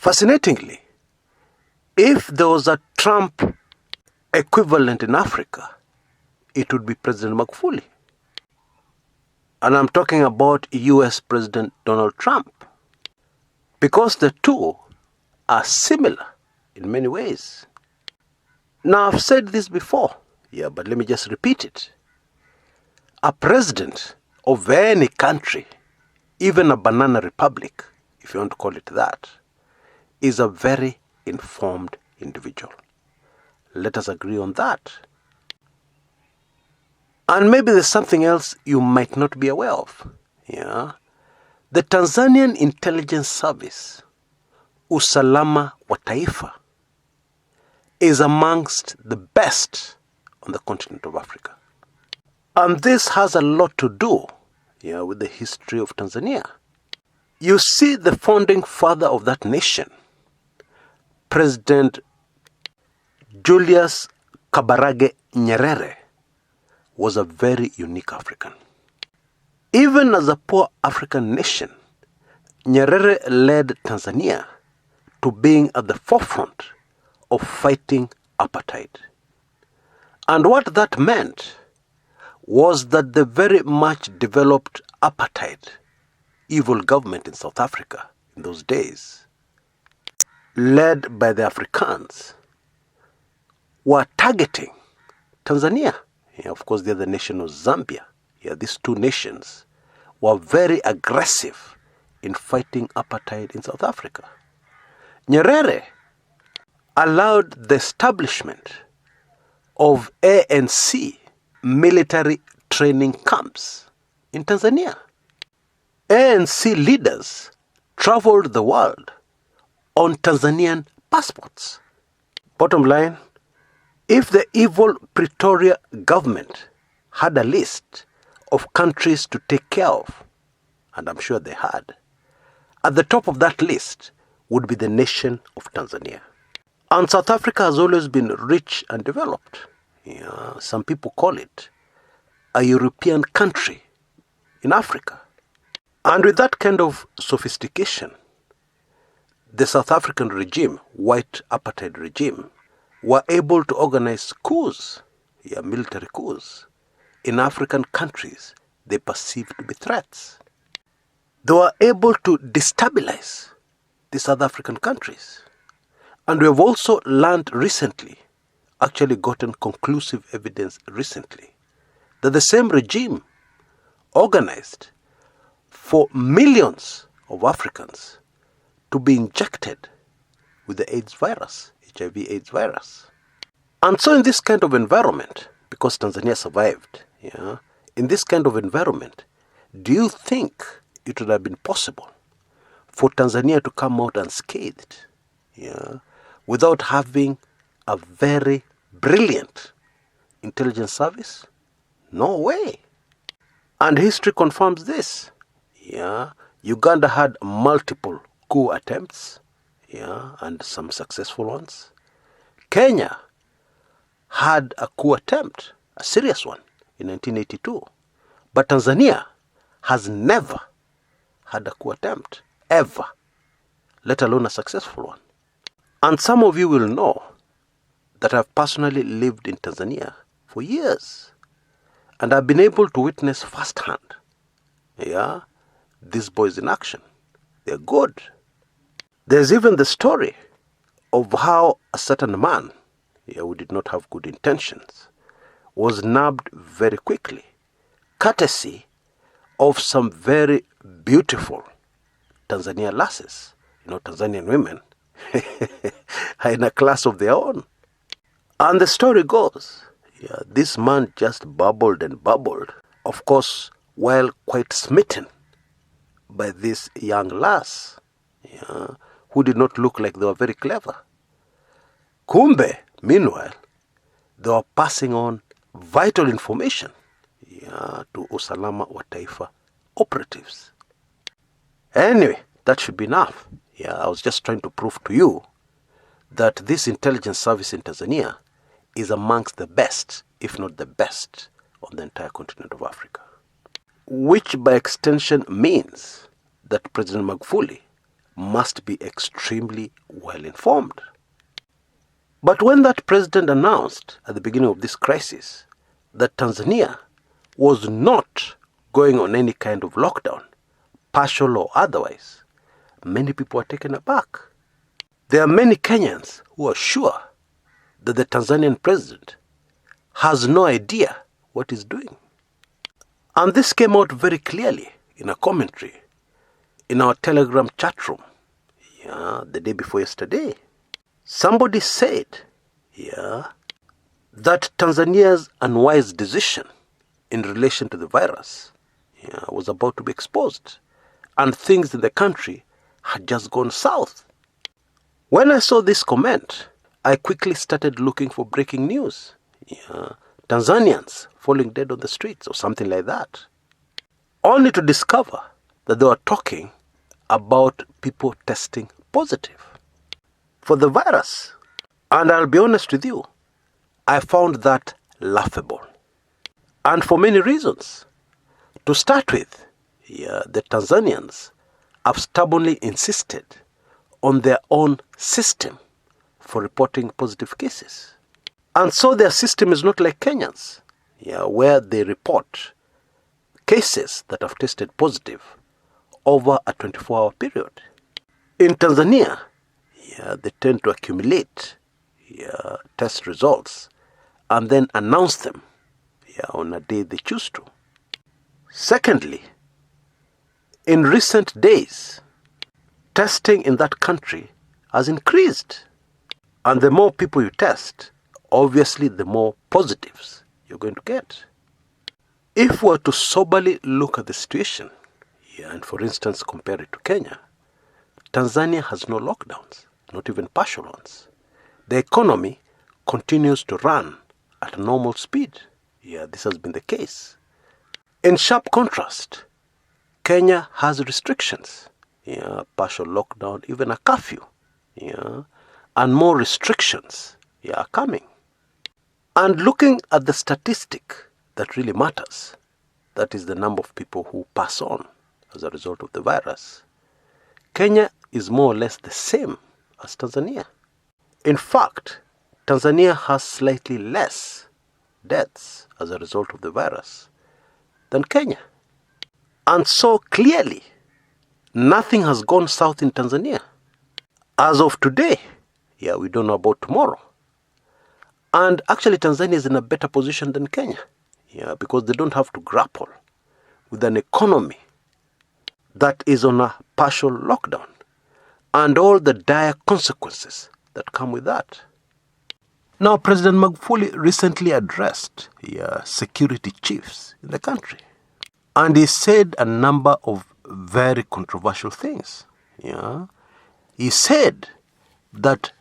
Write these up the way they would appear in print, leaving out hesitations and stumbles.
Fascinatingly, if there was a Trump equivalent in Africa, it would be President Magufuli. And I'm talking about US President Donald Trump. Because the two are similar in many ways. Now, I've said this before, but let me just repeat it. A president of any country, even a banana republic, if you want to call it that, is a very informed individual. Let us agree on that. And maybe there's something else you might not be aware of. The Tanzanian intelligence service, Usalama wa Taifa, is amongst the best on the continent of Africa. And this has a lot to do with the history of Tanzania. You see, the founding father of that nation, President Julius Kabarage Nyerere, was a very unique African. Even as a poor African nation, Nyerere led Tanzania to being at the forefront of fighting apartheid. And what that meant was that the very much developed apartheid, evil government in South Africa in those days, led by the Africans, were targeting Tanzania. Of course, the other nation was Zambia. These two nations were very aggressive in fighting apartheid in South Africa. Nyerere allowed the establishment of ANC military training camps in Tanzania. ANC leaders traveled the world on Tanzanian passports. Bottom line, if the evil Pretoria government had a list of countries to take care of, and I'm sure they had, at the top of that list would be the nation of Tanzania. And South Africa has always been rich and developed. Some people call it a European country in Africa. And with that kind of sophistication, the South African regime, white apartheid regime, were able to organize coups, military coups, in African countries they perceived to be threats. They were able to destabilize the South African countries. And we have also learned recently, actually gotten conclusive evidence recently, that the same regime organized for millions of Africans to be injected with the AIDS virus, HIV/AIDS virus. And so in this kind of environment, because Tanzania survived, in this kind of environment, do you think it would have been possible for Tanzania to come out unscathed, without having a very brilliant intelligence service? No way. And history confirms this. Uganda had multiple coup attempts, and some successful ones. Kenya had a coup attempt, a serious one, in 1982. But Tanzania has never had a coup attempt, ever, let alone a successful one. And some of you will know that I've personally lived in Tanzania for years. And I've been able to witness firsthand, these boys in action. They're good. There's even the story of how a certain man, who did not have good intentions, was nabbed very quickly, courtesy of some very beautiful Tanzanian lasses. Tanzanian women are in a class of their own. And the story goes, this man just bubbled and bubbled, of course, while quite smitten by this young lass, who did not look like they were very clever. Kumbe, meanwhile, they were passing on vital information to Usalama wa Taifa operatives. Anyway, that should be enough. I was just trying to prove to you that this intelligence service in Tanzania is amongst the best, if not the best, on the entire continent of Africa. Which by extension means that President Magufuli must be extremely well informed. But when that president announced at the beginning of this crisis that Tanzania was not going on any kind of lockdown, partial or otherwise, many people were taken aback. There are many Kenyans who are sure that the Tanzanian president has no idea what he's doing. And this came out very clearly in a commentary in our Telegram chat room, the day before yesterday. Somebody said, that Tanzania's unwise decision in relation to the virus, was about to be exposed, and things in the country had just gone south. When I saw this comment, I quickly started looking for breaking news. Tanzanians falling dead on the streets or something like that. Only to discover that they were talking about people testing positive for the virus. And I'll be honest with you, I found that laughable. And for many reasons. To start with, the Tanzanians have stubbornly insisted on their own system for reporting positive cases. And so their system is not like Kenyans, where they report cases that have tested positive over a 24-hour period. In Tanzania, they tend to accumulate test results and then announce them on a day they choose to. Secondly, in recent days, testing in that country has increased. And the more people you test, obviously the more positives you're going to get. If we were to soberly look at the situation, and for instance compare it to Kenya, Tanzania has no lockdowns, not even partial ones. The economy continues to run at a normal speed. This has been the case. In sharp contrast, Kenya has restrictions, partial lockdown, even a curfew, and more restrictions are coming. And looking at the statistic that really matters, that is the number of people who pass on as a result of the virus, Kenya is more or less the same as Tanzania. In fact, Tanzania has slightly less deaths as a result of the virus than Kenya. And so clearly, nothing has gone south in Tanzania. As of today, we don't know about tomorrow. And actually Tanzania is in a better position than Kenya, because they don't have to grapple with an economy that is on a partial lockdown and all the dire consequences that come with that. Now, President Magufuli recently addressed security chiefs in the country, and he said a number of very controversial things. He said that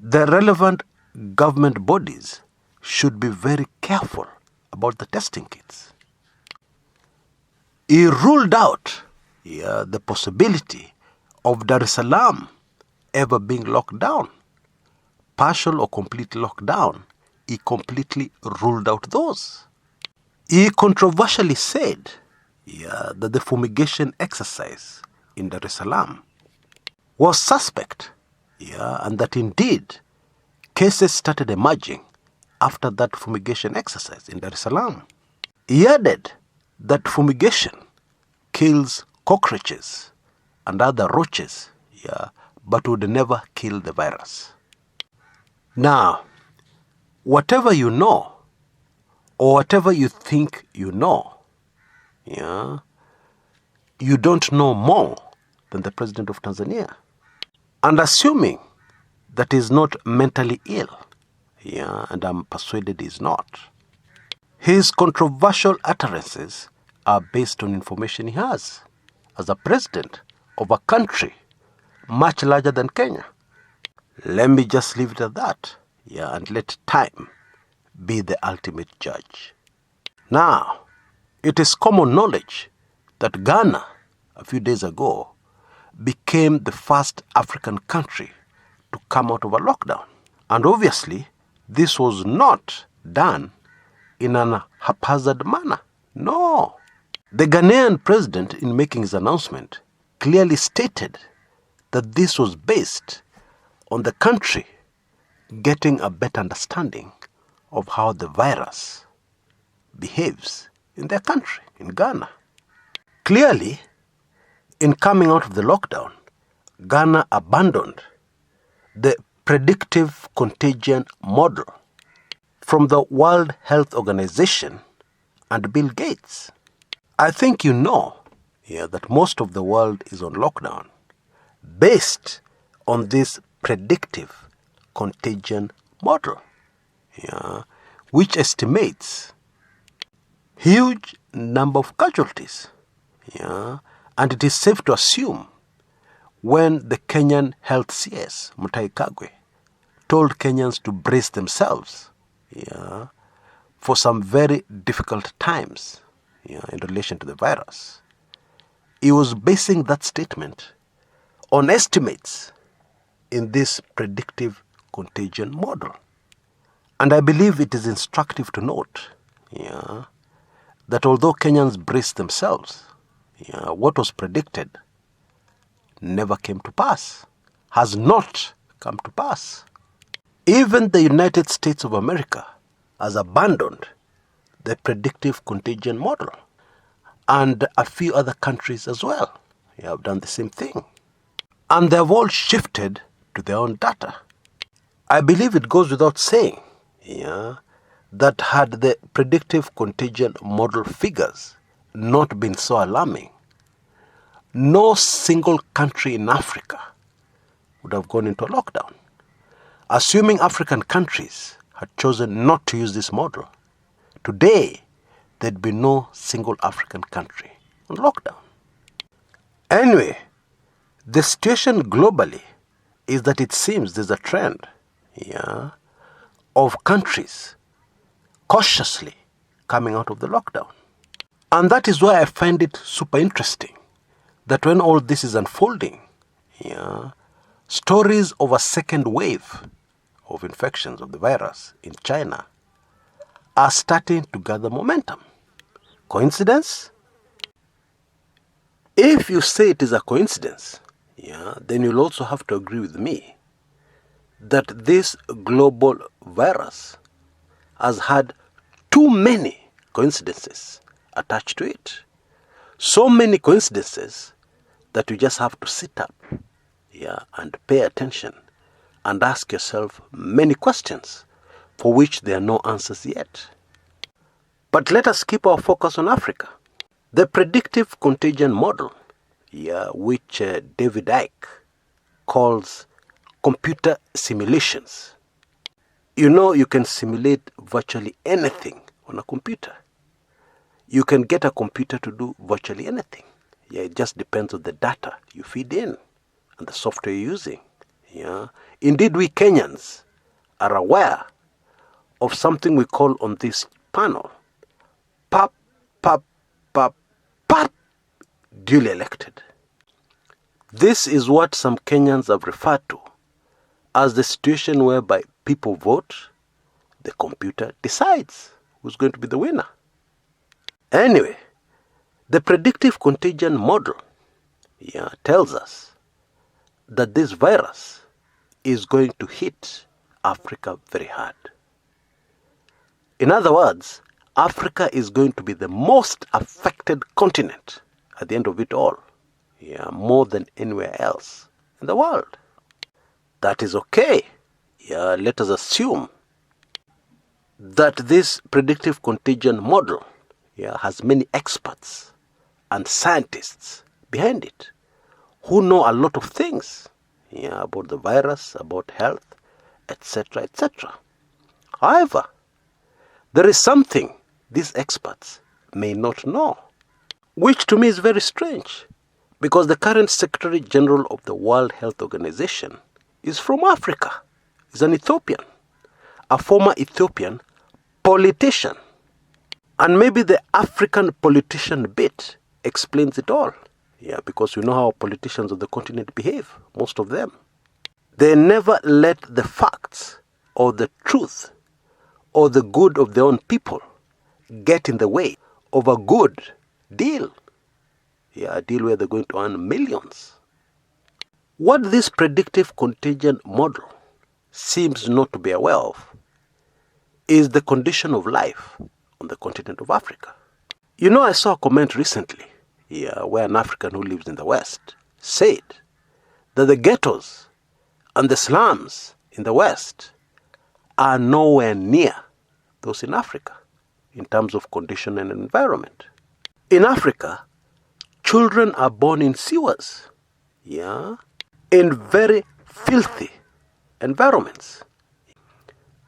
the relevant government bodies should be very careful about the testing kits. He ruled out the possibility of Dar es Salaam ever being locked down. Partial or complete lockdown, he completely ruled out those. He controversially said that the fumigation exercise in Dar es Salaam was suspect, and that indeed cases started emerging after that fumigation exercise in Dar es Salaam. He added that fumigation kills cockroaches and other roaches, but would never kill the virus. Now, whatever you know, or whatever you think you know, you don't know more than the president of Tanzania. And assuming that he's not mentally ill, and I'm persuaded he's not, his controversial utterances are based on information he has as a president of a country much larger than Kenya. Let me just leave it at that, and let time be the ultimate judge. Now, it is common knowledge that Ghana, a few days ago, became the first African country to come out of a lockdown. And obviously, this was not done in an haphazard manner. No. The Ghanaian president, in making his announcement, clearly stated that this was based on the country getting a better understanding of how the virus behaves in their country, in Ghana. Clearly, in coming out of the lockdown, Ghana abandoned the predictive contagion model from the World Health Organization and Bill Gates. I think you know that most of the world is on lockdown based on this predictive contagion model, which estimates huge number of casualties. And it is safe to assume when the Kenyan health CS, Mutahi Kagwe, told Kenyans to brace themselves for some very difficult times in relation to the virus, he was basing that statement on estimates in this predictive contagion model. And I believe it is instructive to note that although Kenyans braced themselves, what was predicted never came to pass, has not come to pass. Even the United States of America has abandoned the predictive contagion model, and a few other countries as well have done the same thing. And they have all shifted to their own data. I believe it goes without saying that had the predictive contagion model figures not been so alarming, no single country in Africa would have gone into a lockdown. Assuming African countries had chosen not to use this model, today there'd be no single African country on lockdown. Anyway, the situation globally is that it seems there's a trend of countries cautiously coming out of the lockdown. And that is why I find it super interesting that when all this is unfolding, stories of a second wave of infections of the virus in China are starting to gather momentum. Coincidence? If you say it is a coincidence, then you'll also have to agree with me that this global virus has had too many coincidences attached to it. So many coincidences that you just have to sit up and pay attention and ask yourself many questions for which there are no answers yet. But let us keep our focus on Africa. The predictive contagion model, which David Icke calls computer simulations. You can simulate virtually anything on a computer. You can get a computer to do virtually anything. It just depends on the data you feed in and the software you're using. Indeed, we Kenyans are aware of something we call on this panel, PAP, PAP, PAP, PAP, duly elected. This is what some Kenyans have referred to as the situation whereby people vote, the computer decides who's going to be the winner. Anyway, the predictive contagion model tells us that this virus is going to hit Africa very hard. In other words, Africa is going to be the most affected continent at the end of it all, more than anywhere else in the world. That is okay. Let us assume that this predictive contagion model has many experts and scientists behind it who know a lot of things about the virus, about health, etc., etc. However, there is something these experts may not know, which to me is very strange, because the current Secretary General of the World Health Organization is from Africa. He's an Ethiopian, a former Ethiopian politician. And maybe the African politician bit explains it all. Because we know how politicians of the continent behave, most of them. They never let the facts or the truth or the good of their own people get in the way of a good deal. A deal where they're going to earn millions. What this predictive contagion model seems not to be aware of is the condition of life on the continent of Africa. You know, I saw a comment recently where an African who lives in the West said that the ghettos and the slums in the West are nowhere near those in Africa in terms of condition and environment. In Africa, children are born in sewers, in very filthy environments.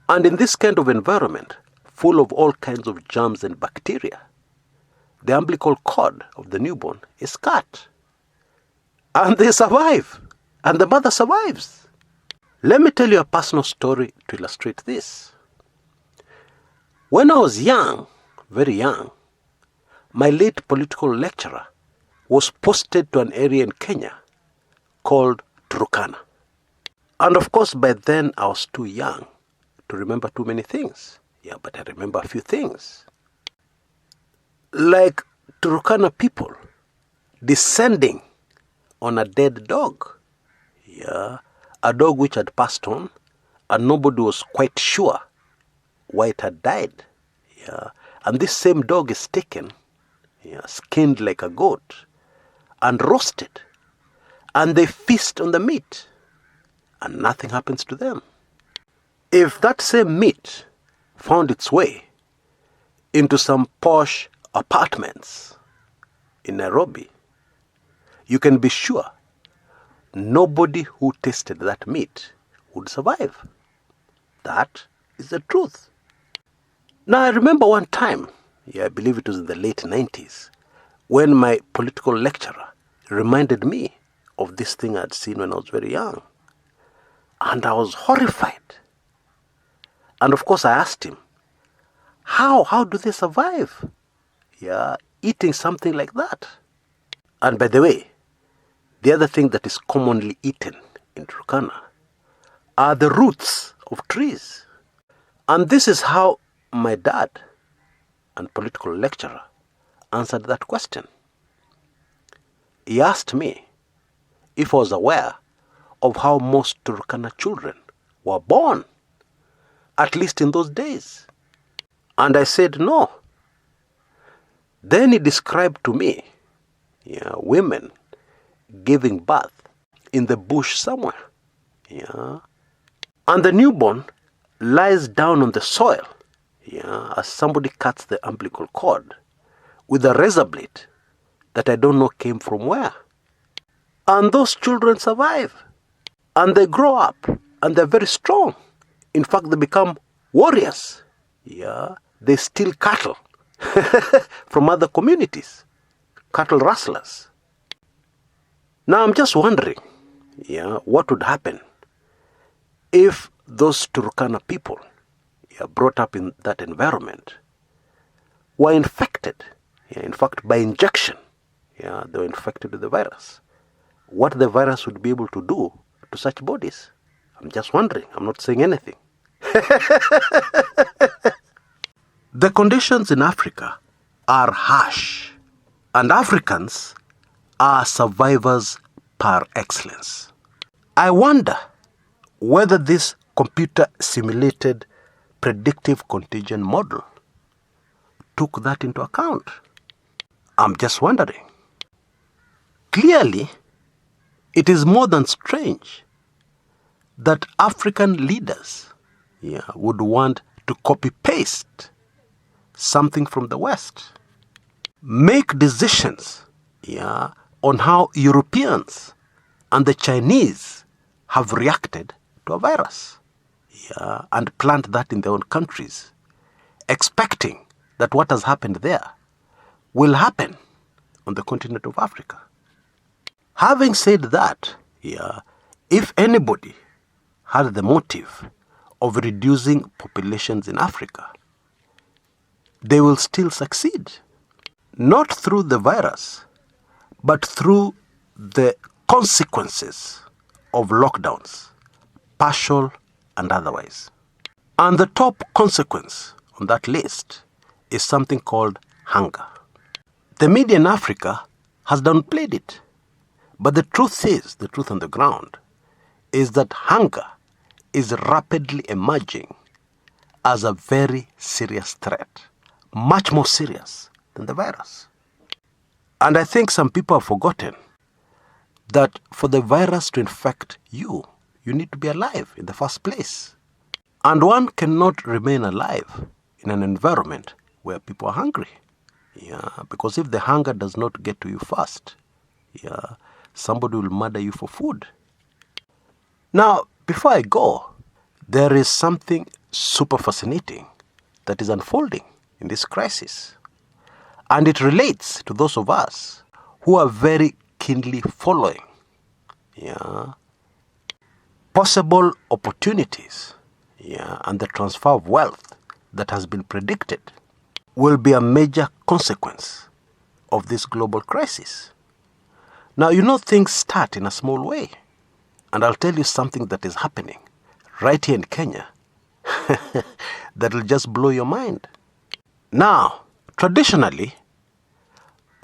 And in this kind of environment, full of all kinds of germs and bacteria, the umbilical cord of the newborn is cut. And they survive. And the mother survives. Let me tell you a personal story to illustrate this. When I was young, very young, my late political lecturer was posted to an area in Kenya called Turkana. And of course, by then I was too young to remember too many things. But I remember a few things. Like Turkana people descending on a dead dog. A dog which had passed on, and nobody was quite sure why it had died. And this same dog is taken, skinned like a goat, and roasted. And they feast on the meat, and nothing happens to them. If that same meat found its way into some posh apartments in Nairobi, you can be sure nobody who tasted that meat would survive. That is the truth. Now, I remember one time, I believe it was in the late 90s, when my political lecturer reminded me of this thing I'd seen when I was very young. And I was horrified. And of course I asked him, how do they survive? Eating something like that. And by the way, the other thing that is commonly eaten in Turkana are the roots of trees. And this is how my dad and political lecturer answered that question. He asked me if I was aware of how most Turkana children were born, at least in those days. And I said no. Then he described to me women giving birth in the bush somewhere. And the newborn lies down on the soil as somebody cuts the umbilical cord with a razor blade that I don't know came from where. And those children survive. And they grow up and they're very strong. In fact, they become warriors. They steal cattle from other communities. Cattle rustlers. Now I'm just wondering, what would happen if those Turkana people brought up in that environment were infected, in fact by injection, they were infected with the virus. What the virus would be able to do to such bodies? I'm just wondering. I'm not saying anything. The conditions in Africa are harsh, and Africans are survivors par excellence. I wonder whether this computer-simulated predictive contagion model took that into account. I'm just wondering. Clearly, it is more than strange that African leaders would want to copy-paste something from the West. Make decisions on how Europeans and the Chinese have reacted to a virus. And plant that in their own countries, expecting that what has happened there will happen on the continent of Africa. Having said that, if anybody had the motive of reducing populations in Africa, they will still succeed. Not through the virus, but through the consequences of lockdowns, partial and otherwise. And the top consequence on that list is something called hunger. The media in Africa has downplayed it, But the truth on the ground, is that hunger is rapidly emerging as a very serious threat, much more serious than the virus. And I think some people have forgotten that for the virus to infect you, you need to be alive in the first place. And one cannot remain alive in an environment where people are hungry. Because if the hunger does not get to you first, somebody will murder you for food. Now, before I go, there is something super fascinating that is unfolding in this crisis. And it relates to those of us who are very keenly following possible opportunities and the transfer of wealth that has been predicted will be a major consequence of this global crisis. Now, things start in a small way. And I'll tell you something that is happening right here in Kenya that will just blow your mind. Now, traditionally,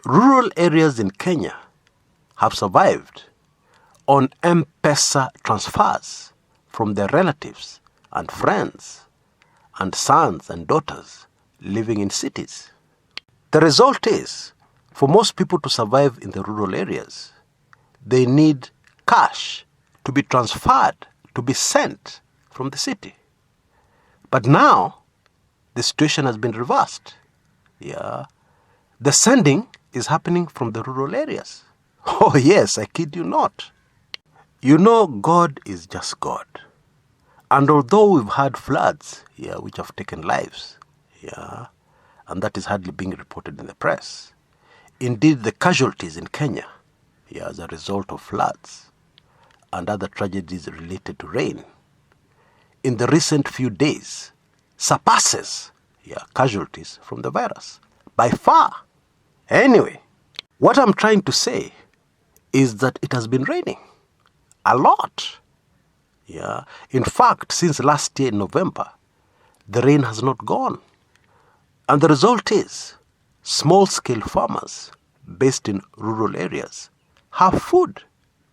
rural areas in Kenya have survived on M-Pesa transfers from their relatives and friends and sons and daughters living in cities. The result is, for most people to survive in the rural areas, they need cash to be transferred, to be sent from the city. But now, the situation has been reversed. The sending is happening from the rural areas. Oh yes, I kid you not. God is just God. And although we've had floods, which have taken lives, and that is hardly being reported in the press. Indeed, the casualties in Kenya, as a result of floods and other tragedies related to rain, in the recent few days, surpasses casualties from the virus by far. Anyway, what I'm trying to say is that it has been raining a lot. In fact, since last year in November, the rain has not gone. And the result is, small-scale farmers based in rural areas have food.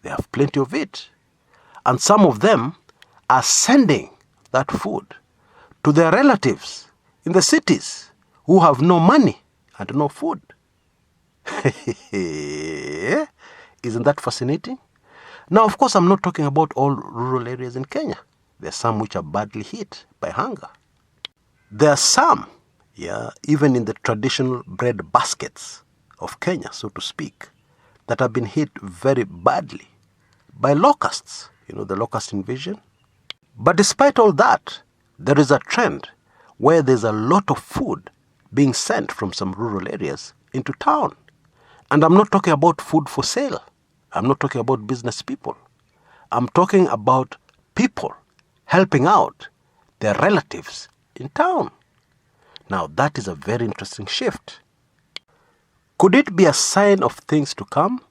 They have plenty of it. And some of them are sending that food to their relatives in the cities who have no money and no food. Isn't that fascinating? Now, of course, I'm not talking about all rural areas in Kenya. There are some which are badly hit by hunger. There are some, even in the traditional bread baskets of Kenya, so to speak, that have been hit very badly by locusts, the locust invasion. But despite all that, there is a trend where there's a lot of food being sent from some rural areas into town. And I'm not talking about food for sale. I'm not talking about business people. I'm talking about people helping out their relatives in town. Now, that is a very interesting shift. Could it be a sign of things to come?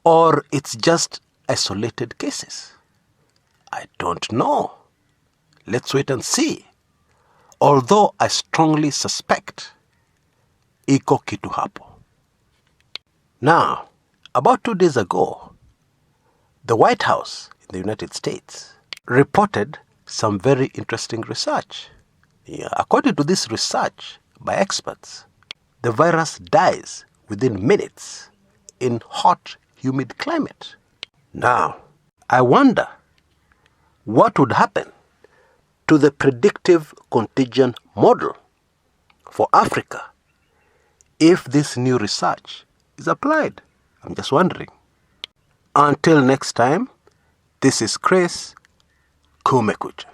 Or it's just isolated cases? I don't know. Let's wait and see. Although I strongly suspect iko kitu hapo. Now, about 2 days ago, the White House in the United States reported some very interesting research. According to this research by experts, the virus dies within minutes in hot, humid climate. Now, I wonder what would happen to the predictive contagion model for Africa if this new research is applied. I'm just wondering. Until next time, this is Chris Kumekucha.